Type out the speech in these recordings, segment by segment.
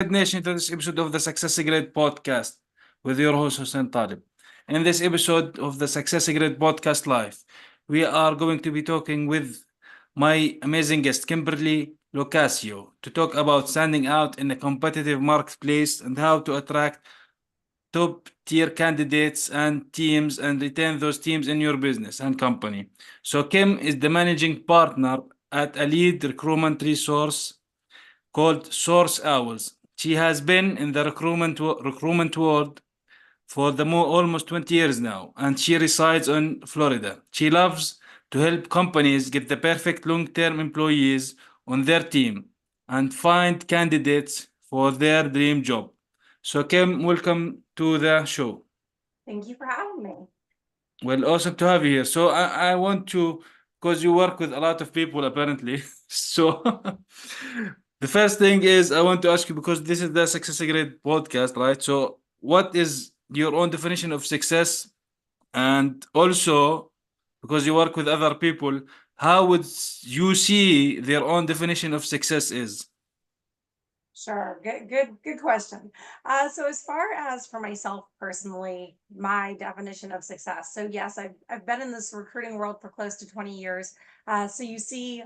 Red Nation, to this episode of the Success Grid podcast with your host Hussein Talib. In this episode of the Success Grid podcast live, we are going to be talking with my amazing guest Kimberly Locasio to talk about standing out in a competitive marketplace and how to attract top tier candidates and teams and retain those teams in your business and company. So Kim is the managing partner at a lead recruitment resource called Source Owls. She has been in the recruitment world for almost 20 years now, and she resides in Florida. She loves to help companies get the perfect long-term employees on their team and find candidates for their dream job. So, Kim, welcome to the show. Thank you for having me. Well, awesome to have you here. So, I want to, because you work with a lot of people apparently. So, the first thing is I want to ask you because this is the Success Grade podcast, right? So, what is your own definition of success? And also, because you work with other people, how would you see their own definition of success is? Sure. Good question. So as far as for myself personally, my definition of success. So yes, I've been in this recruiting world for close to 20 years. So you see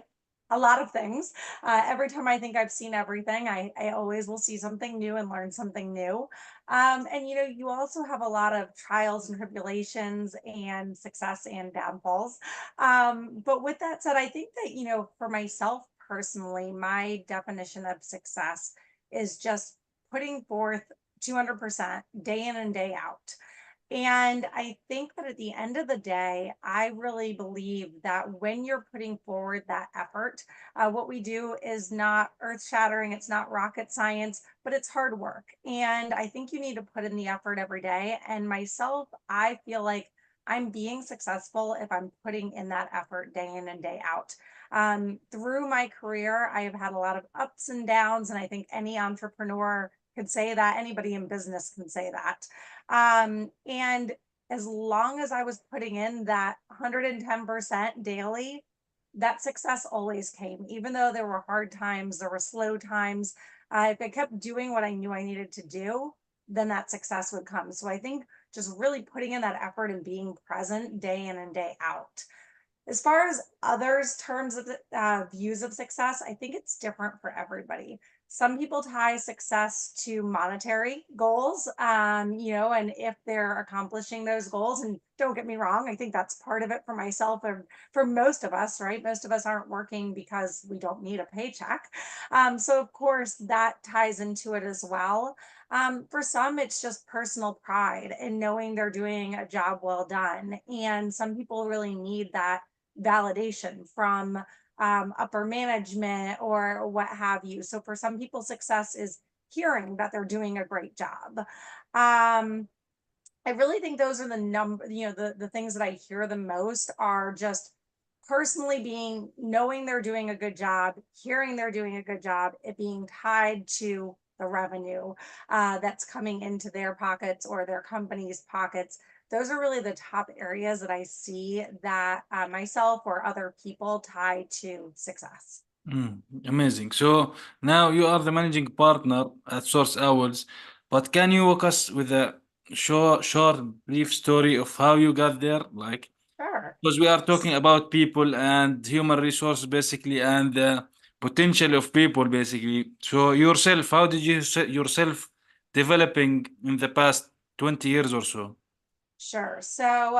a lot of things. Every time I think I've seen everything, I always will see something new and learn something new. And you also have a lot of trials and tribulations and success and downfalls. But with that said, I think that, for myself personally, my definition of success is just putting forth 200% day in and day out. And I think that at the end of the day, I really believe that when you're putting forward that effort, what we do is not earth shattering, it's not rocket science, but it's hard work. And I think you need to put in the effort every day. And myself, I feel like I'm being successful if I'm putting in that effort day in and day out. Through my career, I have had a lot of ups and downs, and I think any entrepreneur could say that. Anybody in business can say that. And as long as I was putting in that 110% daily, that success always came. Even though there were hard times, there were slow times. If I kept doing what I knew I needed to do, then that success would come. So I think just really putting in that effort and being present day in and day out. As far as others' terms of views of success, I think it's different for everybody. Some people tie success to monetary goals, and if they're accomplishing those goals, and don't get me wrong, I think that's part of it for myself and for most of us, right? Most of us aren't working because we don't need a paycheck. So, of course, that ties into it as well. For some, it's just personal pride and knowing they're doing a job well done. And some people really need that validation from upper management or what have you. So for some people, success is hearing that they're doing a great job. I really think those are the things that I hear the most are just personally being knowing they're doing a good job, hearing they're doing a good job, it being tied to the revenue that's coming into their pockets or their company's pockets. Those are really the top areas that I see that myself or other people tie to success. Amazing. So now you are the managing partner at Source Owls, but can you walk us with a short, brief story of how you got there? Like, Sure. because we are talking about people and human resource basically, and the potential of people basically. So yourself, how did you see yourself developing in the past 20 years or so? Sure. So,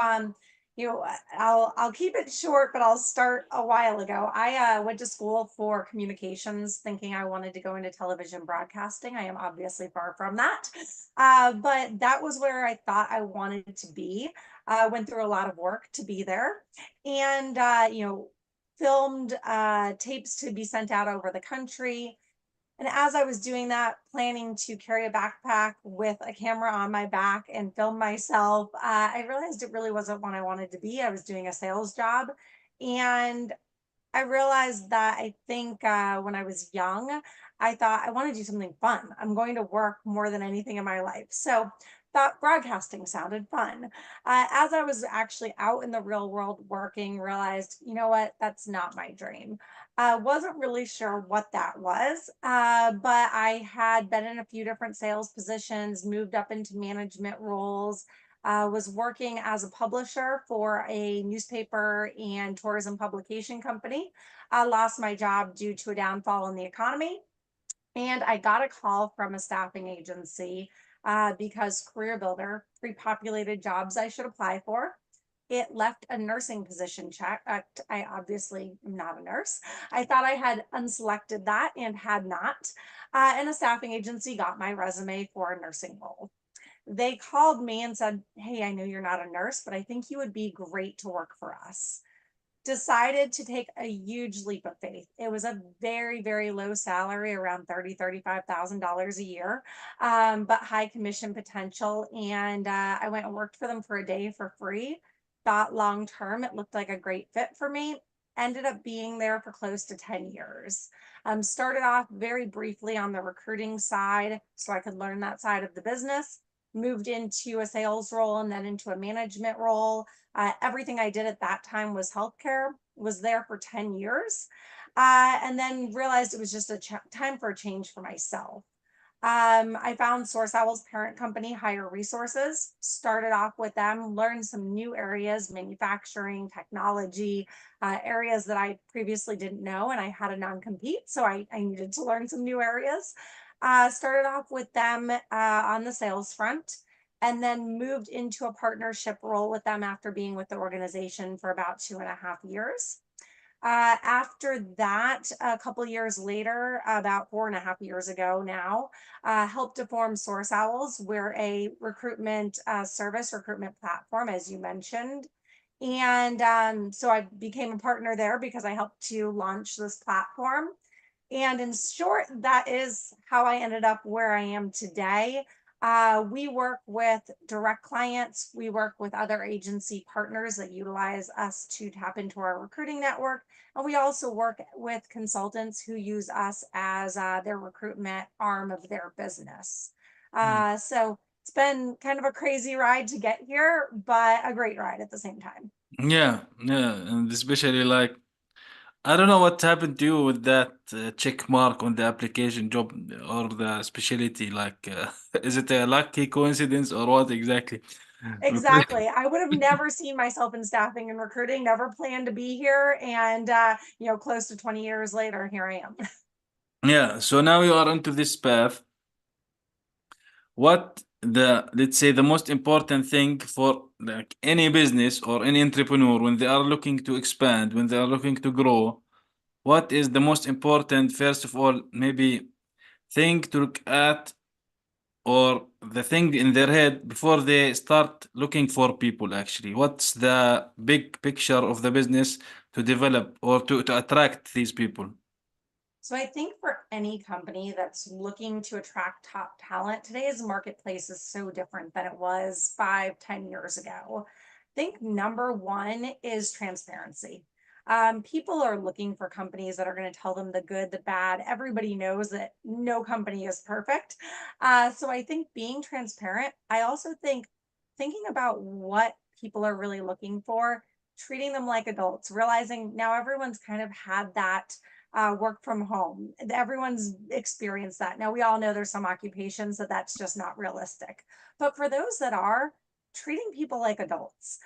I'll keep it short, but I'll start a while ago. I went to school for communications, thinking I wanted to go into television broadcasting. I am obviously far from that, but that was where I thought I wanted to be. Went through a lot of work to be there, and filmed tapes to be sent out over the country. And as I was doing that, planning to carry a backpack with a camera on my back and film myself, I realized it really wasn't what I wanted to be. I was doing a sales job. And I realized that I think when I was young, I thought I want to do something fun. I'm going to work more than anything in my life. So thought broadcasting sounded fun. As I was actually out in the real world working, realized, you know what, that's not my dream. Wasn't really sure what that was, but I had been in a few different sales positions, moved up into management roles, was working as a publisher for a newspaper and tourism publication company. I lost my job due to a downfall in the economy. And I got a call from a staffing agency because Career Builder pre-populated jobs I should apply for. It left a nursing position checked. I obviously am not a nurse. I thought I had unselected that and had not. And a staffing agency got my resume for a nursing role. They called me and said, "Hey, I know you're not a nurse, but I think you would be great to work for us." Decided to take a huge leap of faith. It was a very, very low salary, around $35,000 a year, but high commission potential. And I went and worked for them for a day for free. Thought long term, it looked like a great fit for me. Ended up being there for close to 10 years. Started off very briefly on the recruiting side so I could learn that side of the business. Moved into a sales role and then into a management role. Everything I did at that time was healthcare, was there for 10 years, and then realized it was just a time for a change for myself. I found Source Owl's parent company, Higher Resources, started off with them, learned some new areas, manufacturing, technology, areas that I previously didn't know, and I had a non-compete, so I needed to learn some new areas. Started off with them on the sales front, and then moved into a partnership role with them after being with the organization for about 2.5 years. After that, a couple years later, about 4.5 years ago now, helped to form Source Owls. We're a recruitment service, recruitment platform, as you mentioned. And so I became a partner there because I helped to launch this platform. And in short, that is how I ended up where I am today. We work with direct clients. We work with other agency partners that utilize us to tap into our recruiting network. And we also work with consultants who use us as their recruitment arm of their business. Mm. So it's been kind of a crazy ride to get here, but a great ride at the same time. Yeah, yeah, and especially like I don't know what happened to you with that check mark on the application job or the specialty. Like, is it a lucky coincidence or what exactly? Because- Exactly. I would have never seen myself in staffing and recruiting, never planned to be here. And, close to 20 years later, here I am. Yeah, so now you are into this path. What the let's say the most important thing for like any business or any entrepreneur when they are looking to expand, when they are looking to grow, what is the most important, first of all, maybe thing to look at or the thing in their head before they start looking for people actually? What's the big picture of the business to develop or to attract these people? So I think for any company that's looking to attract top talent, today's marketplace is so different than it was 5, 10 years ago. I think number one is transparency. People are looking for companies that are going to tell them the good, the bad. Everybody knows that no company is perfect. So I think being transparent, I also think thinking about what people are really looking for, treating them like adults, realizing now everyone's kind of had that work from home. Everyone's experienced that. Now, we all know there's some occupations that that's just not realistic. But for those that are, treating people like adults,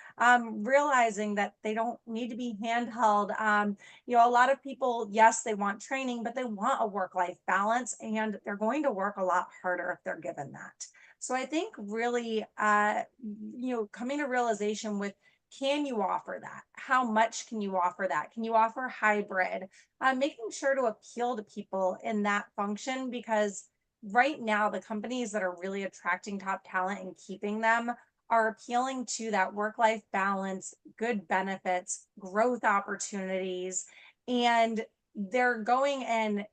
realizing that they don't need to be handheld. A lot of people, yes, they want training, but they want a work life balance and they're going to work a lot harder if they're given that. So I think really, coming to realization with can you offer that? How much can you offer that? Can you offer hybrid? Making sure to appeal to people in that function because right now the companies that are really attracting top talent and keeping them are appealing to that work life balance, good benefits, growth opportunities, and they're going and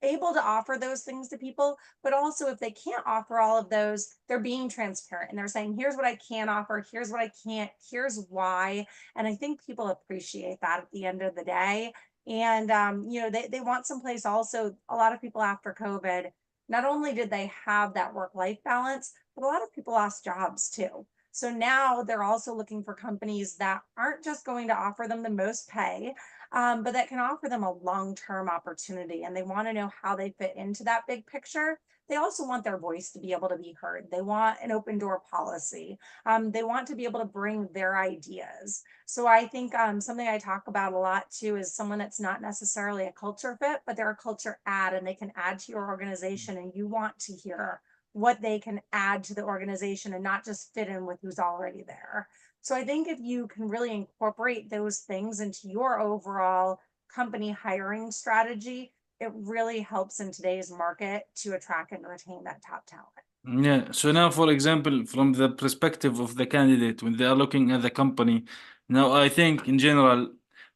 able to offer those things to people, but also if they can't offer all of those, they're being transparent and they're saying, here's what I can offer, here's what I can't, here's why. And I think people appreciate that at the end of the day. And they want someplace also. A lot of people after COVID, not only did they have that work-life balance, but a lot of people lost jobs too. So now they're also looking for companies that aren't just going to offer them the most pay, but that can offer them a long-term opportunity. And they want to know how they fit into that big picture. They also want their voice to be able to be heard. They want an open door policy. They want to be able to bring their ideas. So I think something I talk about a lot too is someone that's not necessarily a culture fit, but they're a culture add and they can add to your organization, and you want to hear what they can add to the organization and not just fit in with who's already there. So I think if you can really incorporate those things into your overall company hiring strategy, it really helps in today's market to attract and retain that top talent. Yeah. So now, for example, from the perspective of the candidate, when they are looking at the company, now I think in general,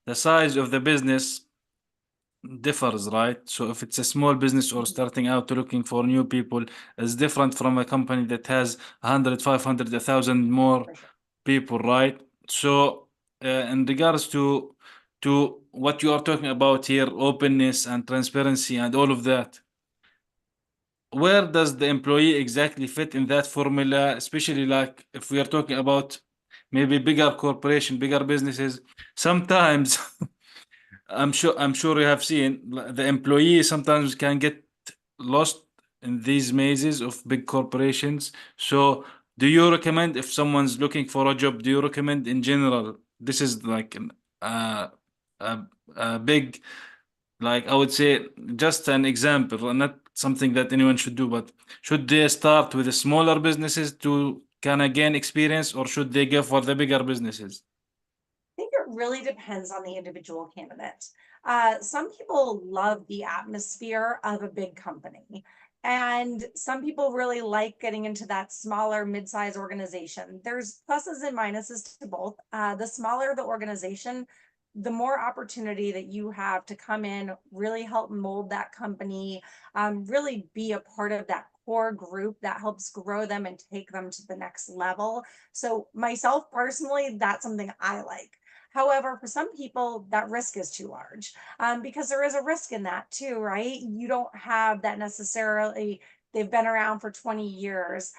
the size of the business differs, right? So if it's a small business or starting out to looking for new people, is different from a company that has 100, 500, 1,000 more For sure. people, right? So in regards to what you are talking about here, openness and transparency and all of that, where does the employee exactly fit in that formula, especially like if we are talking about maybe bigger corporation, bigger businesses? Sometimes I'm sure you have seen the employee sometimes can get lost in these mazes of big corporations. So do you recommend, if someone's looking for a job, do you recommend in general, this is like uh, a, a big, like I would say, just an example, not something that anyone should do, but should they start with the smaller businesses to kind of gain experience, or should they go for the bigger businesses? Think it really depends on the individual candidate. Some people love the atmosphere of a big company, and some people really like getting into that smaller mid-size organization. There's pluses and minuses to both. The smaller the organization, the more opportunity that you have to come in, really help mold that company, really be a part of that core group that helps grow them and take them to the next level. So myself personally, that's something I like. However, for some people, that risk is too large, because there is a risk in that too, right? You don't have that necessarily. They've been around for 20 years.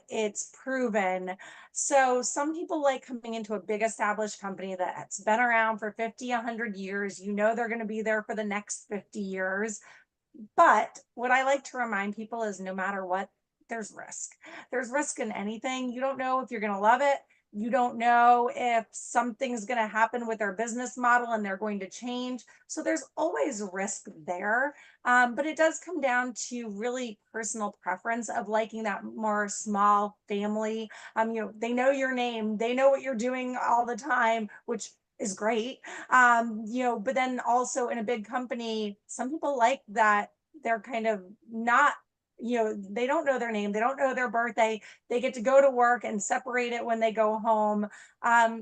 It's proven. So some people like coming into a big established company that's been around for 50, 100 years. You know they're going to be there for the next 50 years. But what I like to remind people is no matter what, there's risk. There's risk in anything. You don't know if you're going to love it. You don't know if something's going to happen with their business model and they're going to change. So there's always risk there. But it does come down to really personal preference of liking that more small family. They know your name, they know what you're doing all the time, which is great. But then also in a big company, some people like that they're kind of not, they don't know their name, they don't know their birthday, they get to go to work and separate it when they go home.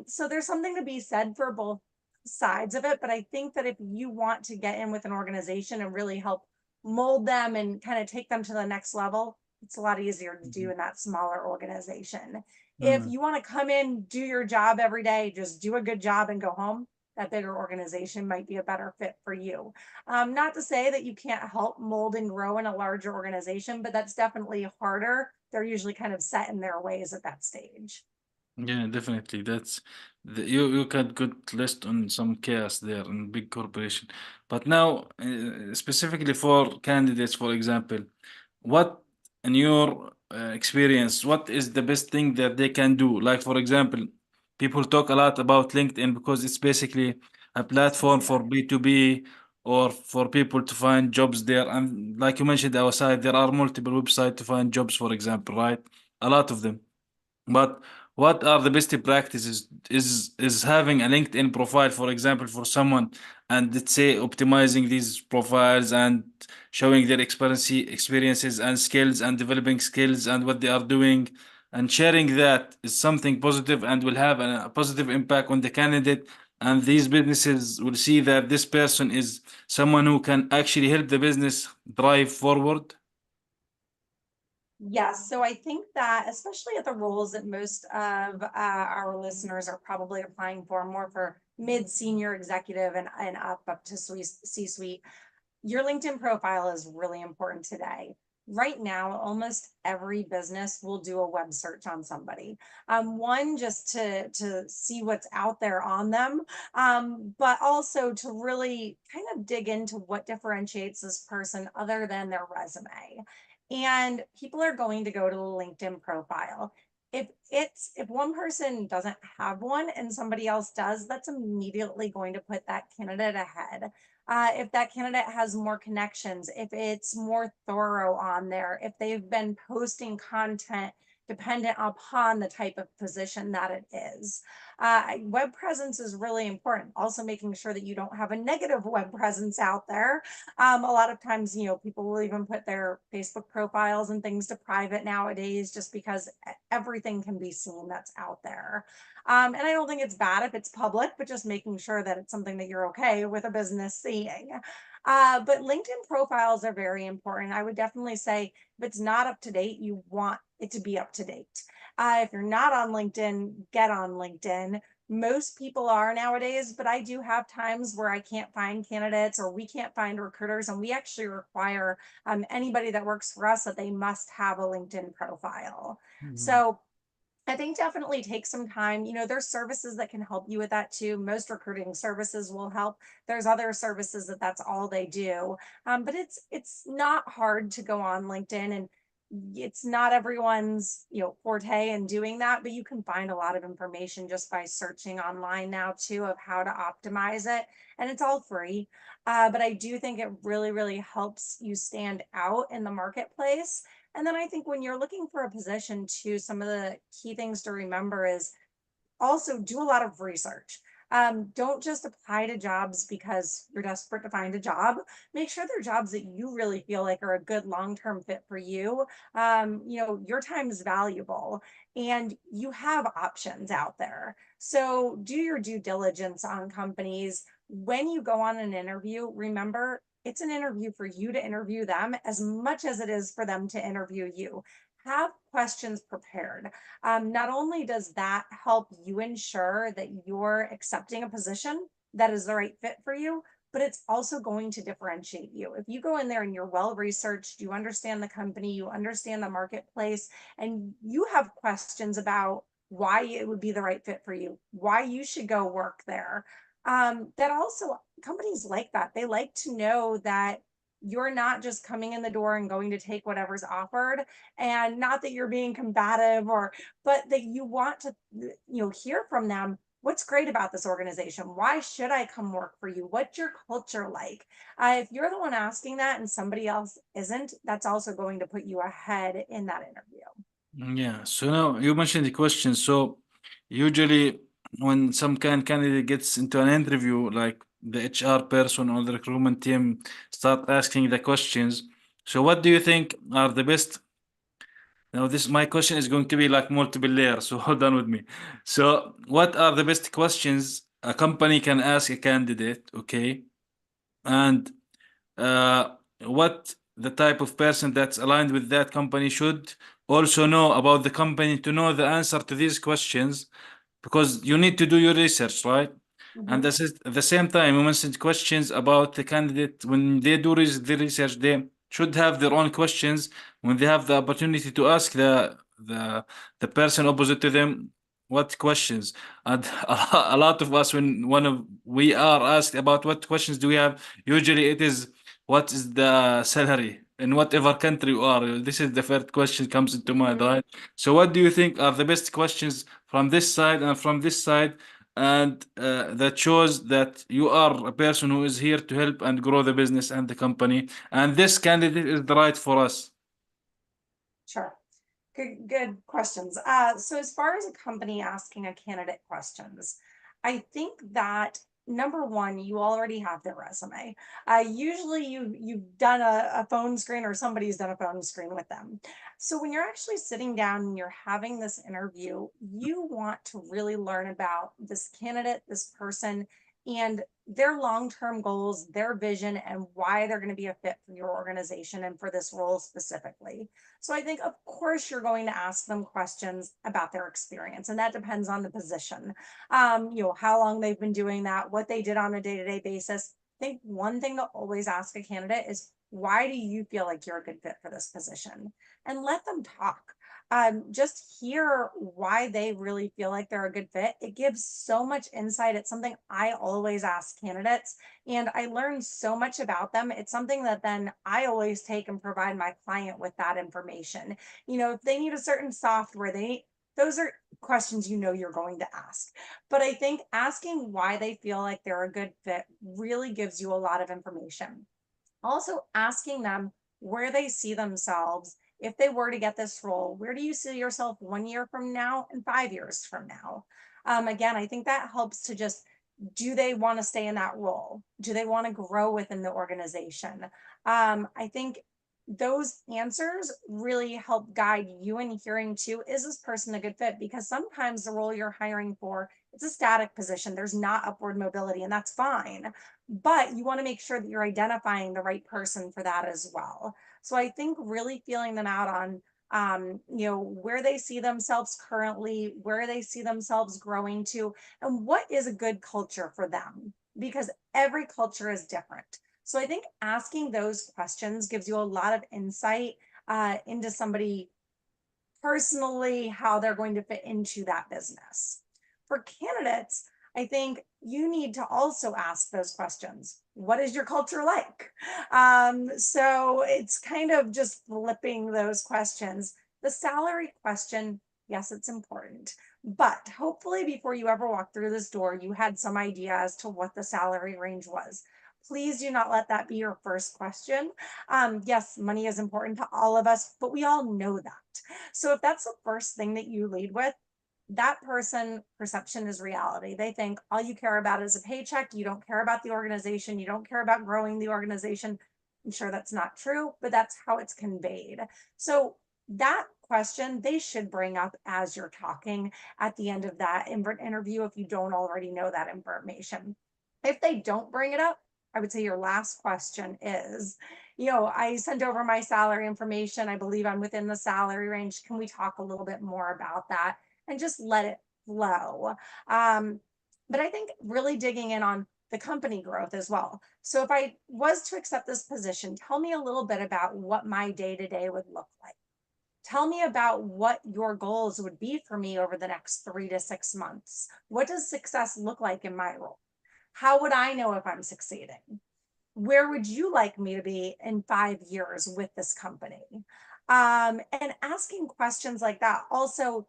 So there's something to be said for both sides of it. But I think that if you want to get in with an organization and really help mold them and kind of take them to the next level, it's a lot easier to do Mhm. in that smaller organization. If Mm. you want to come in, do your job every day, just do a good job and go home, that bigger organization might be a better fit for you. Not to say that you can't help mold and grow in a larger organization, but that's definitely harder. They're usually kind of set in their ways at that stage. Yeah, definitely. You got good list on some chaos there in big corporation. But now, specifically for candidates, for example, what in your experience, what is the best thing that they can do? Like, for example, people talk a lot about LinkedIn because it's basically a platform Especially for that. B2B or for people to find jobs there. And like you mentioned, our side, there are multiple websites to find jobs, for example, right? A lot of them. But what are the best practices? Is having a LinkedIn profile, for example, for someone, and let's say optimizing these profiles and showing their experiences and skills and developing skills and what they are doing and sharing that is something positive and will have a positive impact on the candidate. And these businesses will see that this person is someone who can actually help the business drive forward. Yes, so I think that especially at the roles that most of our listeners are probably applying for, more for mid-senior executive and up to C-suite, your LinkedIn profile is really important today. Right now, almost every business will do a web search on somebody. One, just to see what's out there on them, but also to really kind of dig into what differentiates this person other than their resume. And people are going to go to the LinkedIn profile. If one person doesn't have one and somebody else does, that's immediately going to put that candidate ahead. If that candidate has more connections, if it's more thorough on there, if they've been posting content dependent upon the type of position that it is. Web presence is really important. Also making sure that you don't have a negative web presence out there. A lot of times, people will even put their Facebook profiles and things to private nowadays just because everything can be seen that's out there. And I don't think it's bad if it's public, but just making sure that it's something that you're okay with a business seeing. But LinkedIn profiles are very important. I would definitely say if it's not up to date, you want it to be up to date. If you're not on LinkedIn, get on LinkedIn. Most people are nowadays, but I do have times where I can't find candidates or we can't find recruiters, and we actually require anybody that works for us that they must have a LinkedIn profile. Mhm. So I think definitely take some time. There's services that can help you with that too. Most recruiting services will help. There's other services that's all they do. But it's not hard to go on LinkedIn, and it's not everyone's forte in doing that, but you can find a lot of information just by searching online now too of how to optimize it, and it's all free. But I do think it really, really helps you stand out in the marketplace. And then I think when you're looking for a position too, some of the key things to remember is also do a lot of research. Don't just apply to jobs because you're desperate to find a job. Make sure they're jobs that you really feel like are a good long-term fit for you. Your time is valuable and you have options out there. So do your due diligence on companies. When you go on an interview, remember it's an interview for you to interview them as much as it is for them to interview you. Have questions prepared. Not only does that help you ensure that you're accepting a position that is the right fit for you, but it's also going to differentiate you. If you go in there and you're well researched, you understand the company, you understand the marketplace, and you have questions about why it would be the right fit for you, why you should go work there. That also, companies like that. They like to know that you're not just coming in the door and going to take whatever's offered, and not that you're being combative, or but that you want to hear from them what's great about this organization, why should I come work for you, what's your culture like. If you're the one asking that and somebody else isn't, that's also going to put you ahead in that interview. Yeah. So now you mentioned the question. So usually when some candidate gets into an interview, like the HR person or the recruitment team start asking the questions. So what do you think are the best? Now this my question is going to be like multiple layers. So hold on with me. So what are the best questions a company can ask a candidate? Okay. And what the type of person that's aligned with that company should also know about the company to know the answer to these questions, because you need to do your research, right? And Mhm. this is at the same time, you mentioned questions about the candidate. When they do the research, they should have their own questions when they have the opportunity to ask the person opposite to them what questions. And a lot of us, when one of we are asked about what questions do we have, usually it is what is the salary in whatever country you are. This is the first question comes into mind, Mhm. right? So what do you think are the best questions from this side and from this side, and that shows that you are a person who is here to help and grow the business and the company, and this candidate is the right for us? Sure. Good questions. So as far as a company asking a candidate questions, I think that number one, you already have their resume. Usually you've done a phone screen, or somebody's done a phone screen with them. So when you're actually sitting down and you're having this interview, you want to really learn about this candidate, this person, and their long-term goals, their vision, and why they're going to be a fit for your organization and for this role specifically. So I think, of course, you're going to ask them questions about their experience, and that depends on the position. How long they've been doing that, what they did on a day-to-day basis. I think one thing to always ask a candidate is, why do you feel like you're a good fit for this position? And let them talk. Just hear why they really feel like they're a good fit. It gives so much insight. It's something I always ask candidates, and I learn so much about them. It's something that then I always take and provide my client with that information. If they need a certain software, those are questions you're going to ask. But I think asking why they feel like they're a good fit really gives you a lot of information. Also asking them where they see themselves if they were to get this role. Where do you see yourself 1 year from now and 5 years from now? Again, I think that helps to just, do they want to stay in that role? Do they want to grow within the organization? I think those answers really help guide you in hearing too, is this person a good fit? Because sometimes the role you're hiring for, it's a static position, there's not upward mobility, and that's fine, but you want to make sure that you're identifying the right person for that as well. So I think really feeling them out on where they see themselves currently, where they see themselves growing to, and what is a good culture for them, because every culture is different. So I think asking those questions gives you a lot of insight into somebody personally, how they're going to fit into that business. For candidates, I think you need to also ask those questions. What is your culture like? So it's kind of just flipping those questions. The salary question, yes, it's important. But hopefully, before you ever walk through this door, you had some idea as to what the salary range was. Please do not let that be your first question. Yes, money is important to all of us, but we all know that. So if that's the first thing that you lead with, that person perception is reality. They think all you care about is a paycheck. You don't care about the organization. You don't care about growing the organization. I'm sure that's not true, but that's how it's conveyed. So that question they should bring up as you're talking at the end of that interview if you don't already know that information. If they don't bring it up, I would say your last question is, I sent over my salary information. I believe I'm within the salary range. Can we talk a little bit more about that? And just let it flow. But I think really digging in on the company growth as well. So if I was to accept this position, tell me a little bit about what my day to day would look like. Tell me about what your goals would be for me over the next 3 to 6 months. What does success look like in my role? How would I know if I'm succeeding? Where would you like me to be in 5 years with this company? And asking questions like that. Also,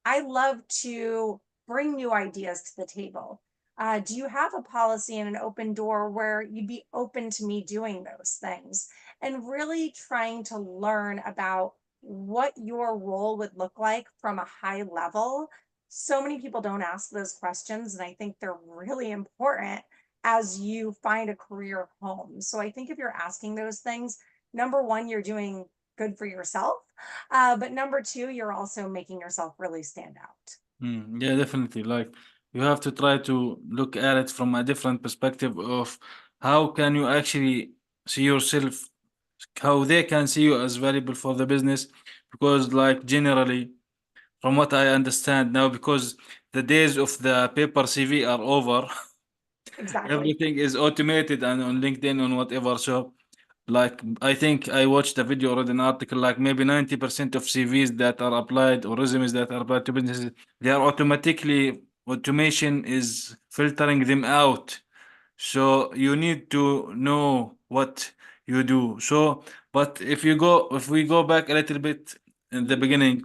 I love to bring new ideas to the table. Do you have a policy and an open door where you'd be open to me doing those things? And really trying to learn about what your role would look like from a high level. So many people don't ask those questions, and I think they're really important as you find a career home. So I think if you're asking those things, number one, you're doing good for yourself. But number two, you're also making yourself really stand out. Yeah, definitely. Like you have to try to look at it from a different perspective of how can you actually see yourself, how they can see you as valuable for the business. Because like generally, from what I understand now, because the days of the paper CV are over, Exactly. everything is automated and on LinkedIn on whatever. So like I think I watched a video or read an article like maybe 90% of CVs that are applied or resumes that are applied to businesses, they are automatically automation is filtering them out. So you need to know what you do. So but if we go back a little bit in the beginning,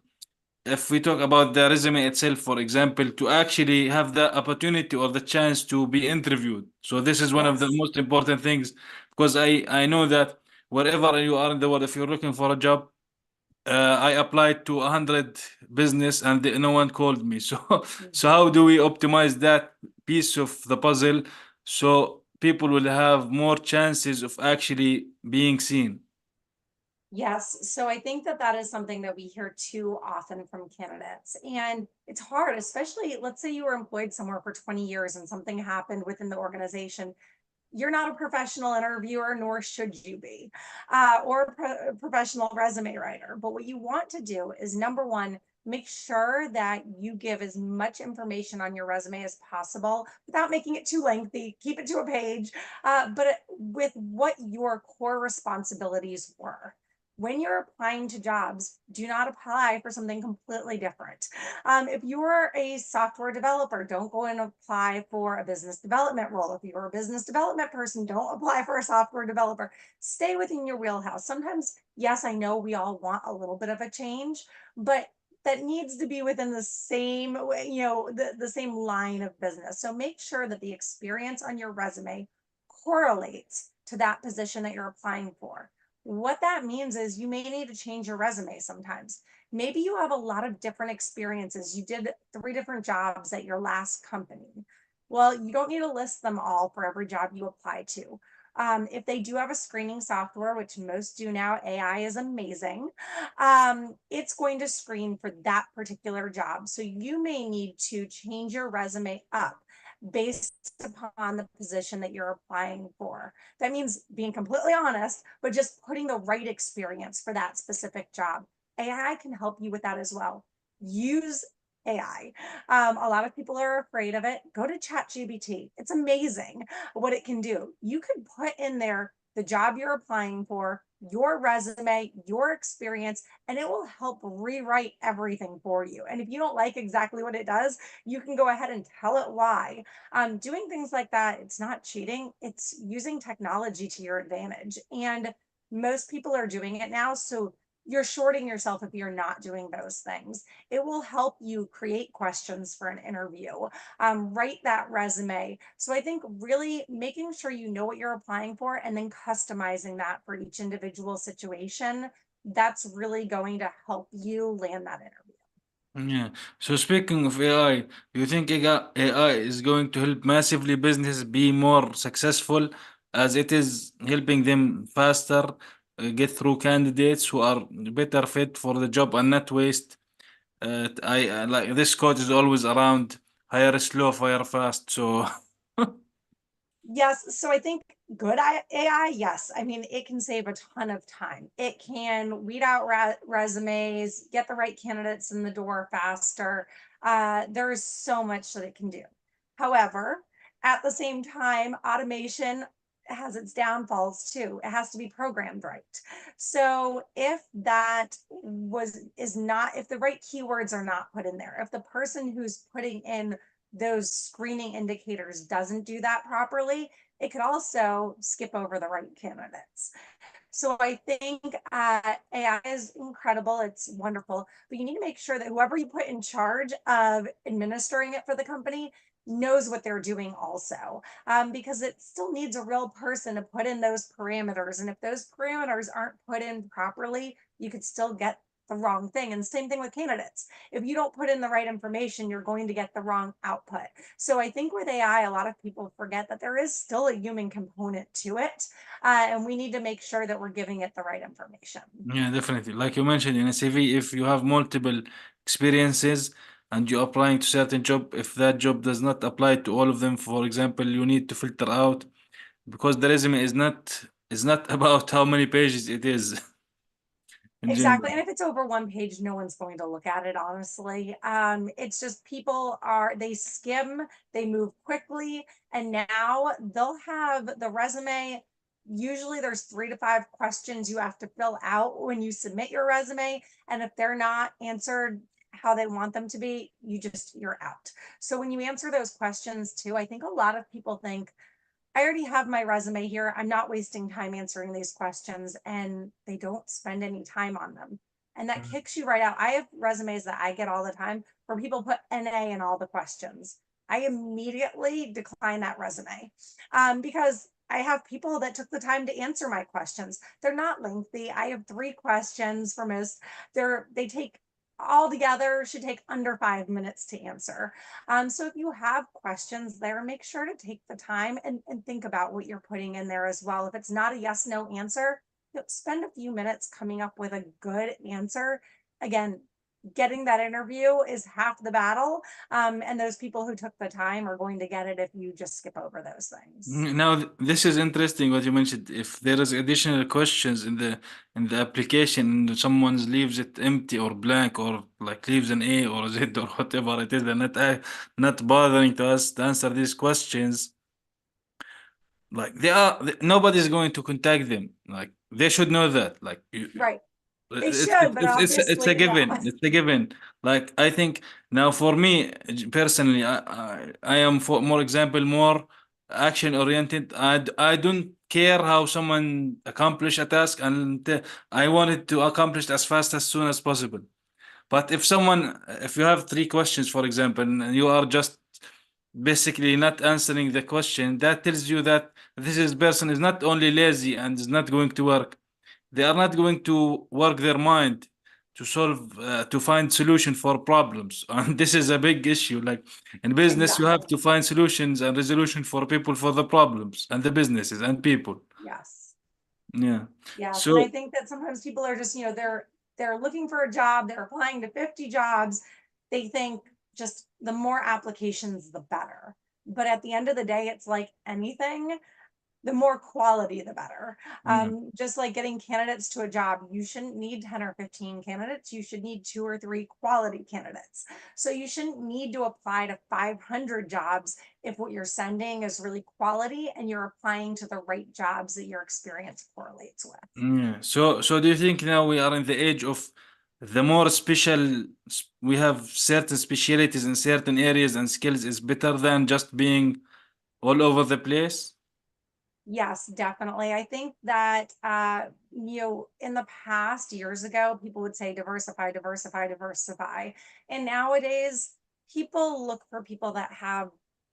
if we talk about the resume itself, for example, to actually have the opportunity or the chance to be interviewed. So this is one of the Yes. most important things because I know that wherever you are in the world, if you're looking for a job, I applied to 100 business and no one called me. So so Mhm. how do we optimize that piece of the puzzle so people will have more chances of actually being seen? Yes, so I think that that is something that we hear too often from candidates. And it's hard, especially let's say you were employed somewhere for 20 years and something happened within the organization. You're not a professional interviewer, nor should you be, or a professional resume writer. But what you want to do is number one, make sure that you give as much information on your resume as possible without making it too lengthy. Keep it to a page, but with what your core responsibilities were. When you're applying to jobs, do not apply for something completely different. If you're a software developer, don't go and apply for a business development role. If you're a business development person, don't apply for a software developer. Stay within your wheelhouse. Sometimes, yes, I know we all want a little bit of a change, but that needs to be within the same way, the same line of business. So make sure that the experience on your resume correlates to that position that you're applying for. What that means is you may need to change your resume sometimes. Maybe you have a lot of different experiences. You did 3 different jobs at your last company. Well, you don't need to list them all for every job you apply to. If they do have a screening software, which most do now, AI is amazing. It's going to screen for that particular job. So you may need to change your resume up based upon the position that you're applying for. That means being completely honest, but just putting the right experience for that specific job. AI can help you with that as well. Use AI. A lot of people are afraid of it. Go to ChatGPT. It's amazing what it can do. You can put in there the job you're applying for, your resume, your experience, and it will help rewrite everything for you. And if you don't like exactly what it does, you can go ahead and tell it why. Doing things like that, it's not cheating, it's using technology to your advantage. And most people are doing it now. So you're shorting yourself if you're not doing those things. It will help you create questions for an interview, write that resume. So I think really making sure you know what you're applying for and then customizing that for each individual situation, that's really going to help you land that interview. Yeah. So speaking of AI, do you think AI is going to help massively business be more successful as it is helping them faster get through candidates who are better fit for the job and not waste? I like this quote is always around hire slow, fire fast. So Yes, so I think good AI, yes. I mean, it can save a ton of time. It can weed out resumes, get the right candidates in the door faster. There is so much that it can do. However, at the same time, automation has its downfalls too. It has to be programmed right. So if that was is not if the right keywords are not put in there, if the person who's putting in those screening indicators doesn't do that properly, it could also skip over the right candidates. So I think AI is incredible. It's wonderful, but you need to make sure that whoever you put in charge of administering it for the company knows what they're doing also, because it still needs a real person to put in those parameters. And if those parameters aren't put in properly, you could still get the wrong thing. And same thing with candidates. If you don't put in the right information, you're going to get the wrong output. So I think with AI, a lot of people forget that there is still a human component to it, and we need to make sure that we're giving it the right information. yeah, definitely. Like you mentioned in a CV, if you have multiple experiences and you're applying to certain job, if that job does not apply to all of them, for example, you need to filter out because the resume is not about how many pages it is in Exactly. general. And if it's over one page, no one's going to look at it, honestly. It's just people they skim, they move quickly, and now they'll have the resume. Usually there's 3 to 5 questions you have to fill out when you submit your resume. And if they're not answered how they want them to be, you're out. So when you answer those questions too, I think a lot of people think, I already have my resume here. I'm not wasting time answering these questions, and they don't spend any time on them. And that kicks you right out. I have resumes that I get all the time where people put NA in all the questions. I immediately decline that resume, because I have people that took the time to answer my questions. They're not lengthy. I have 3 questions for most. They take all together should take under 5 minutes to answer. So if you have questions there, make sure to take the time and think about what you're putting in there as well. If it's not a yes no answer, spend a few minutes coming up with a good answer. Again, getting that interview is half the battle. And those people who took the time are going to get it if you just skip over those things. Now, this is interesting what you mentioned. If there is additional questions in the application, and someone leaves it empty or blank, or like leaves an A or a Z or whatever it is, and not bothering to us to answer these questions, like nobody's going to contact them. Like they should know that. Like Right. They should, but it's a obviously, yeah. given. It's a given. Like I think now for me personally, I am for more example more action oriented. I don't care how someone accomplish a task, and I want it to accomplish as fast as soon as possible. But if you have three questions, for example, and you are just basically not answering the question, that tells you that this is person is not only lazy and is not going to work. They are not going to work their mind to to find solution for problems. And this is a big issue. Like in business, you have Exactly. to find solutions and resolution for people for the problems and the businesses and people. Yes. Yeah. Yes. And I So, think that sometimes people are just, they're looking for a job, they're applying to 50 jobs. They think just the more applications, the better. But at the end of the day, it's like anything, the more quality, the better. yeah. Just like getting candidates to a job, you shouldn't need 10 or 15 candidates. You should need 2 or 3 quality candidates. So you shouldn't need to apply to 500 jobs if what you're sending is really quality and you're applying to the right jobs that your experience correlates with. Yeah. So do you think now we are in the age of the more we have certain specialities in certain areas and skills is better than just being all over the place? Yes, definitely. I think that, in the past, years ago, people would say diversify, diversify, diversify. And nowadays, people look for people that have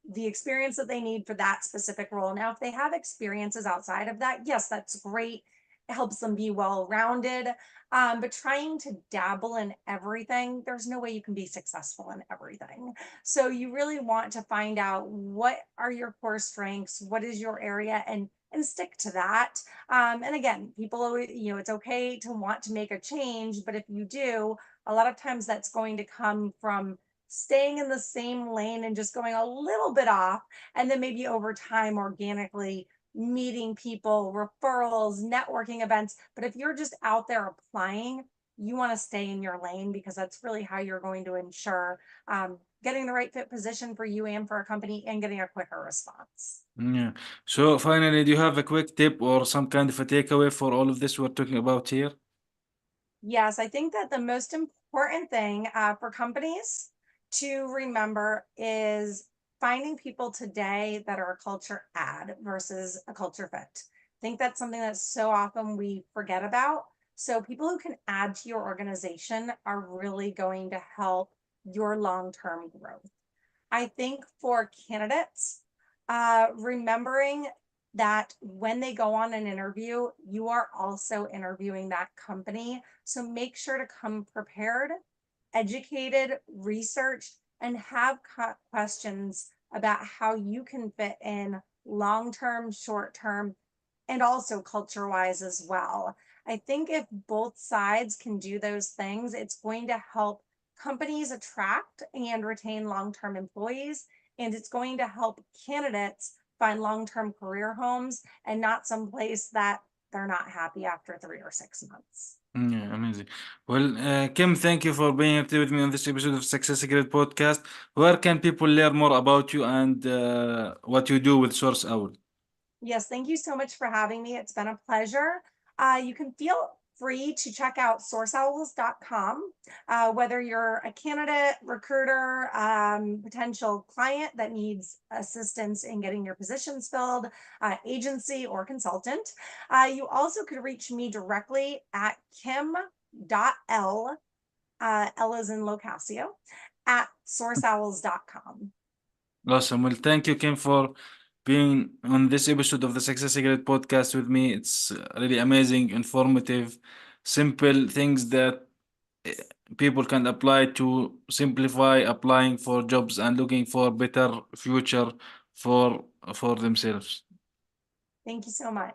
the experience that they need for that specific role. Now, if they have experiences outside of that, yes, that's great. It helps them be well rounded. But trying to dabble in everything, there's no way you can be successful in everything. So you really want to find out what are your core strengths, what is your area, and stick to that. And again, people always, it's okay to want to make a change, but if you do, a lot of times that's going to come from staying in the same lane and just going a little bit off, and then maybe over time organically meeting people, referrals, networking events. But if you're just out there applying, you want to stay in your lane because that's really how you're going to ensure getting the right fit position for you and for a company and getting a quicker response. Yeah. So finally, do you have a quick tip or some kind of a takeaway for all of this we're talking about here? Yes, I think that the most important thing for companies to remember is finding people today that are a culture add versus a culture fit. I think that's something that so often we forget about. So, people who can add to your organization are really going to help your long term growth. I think for candidates, remembering that when they go on an interview, you are also interviewing that company. So make sure to come prepared, educated, researched, and have questions about how you can fit in long term, short term, and also culture wise as well. I think if both sides can do those things, it's going to help companies attract and retain long term employees. And it's going to help candidates find long term career homes and not someplace that they're not happy after 3 or 6 months. Yeah, amazing. Well, Kim, thank you for being here with me on this episode of Success Secret Podcast. Where can people learn more about you and what you do with Source Owl? Yes, thank you so much for having me. It's been a pleasure. You can feel free to check out sourceowls.com, whether you're a candidate, recruiter, potential client that needs assistance in getting your positions filled, agency or consultant. You also could reach me directly at kim.l, L is in Locasio, at sourceowls.com. Awesome. Well, thank you, Kim, for being on this episode of the Success Secret Podcast with me. It's really amazing, informative, simple things that uh, people can apply to simplify applying for jobs and looking for better future for themselves. Thank you so much.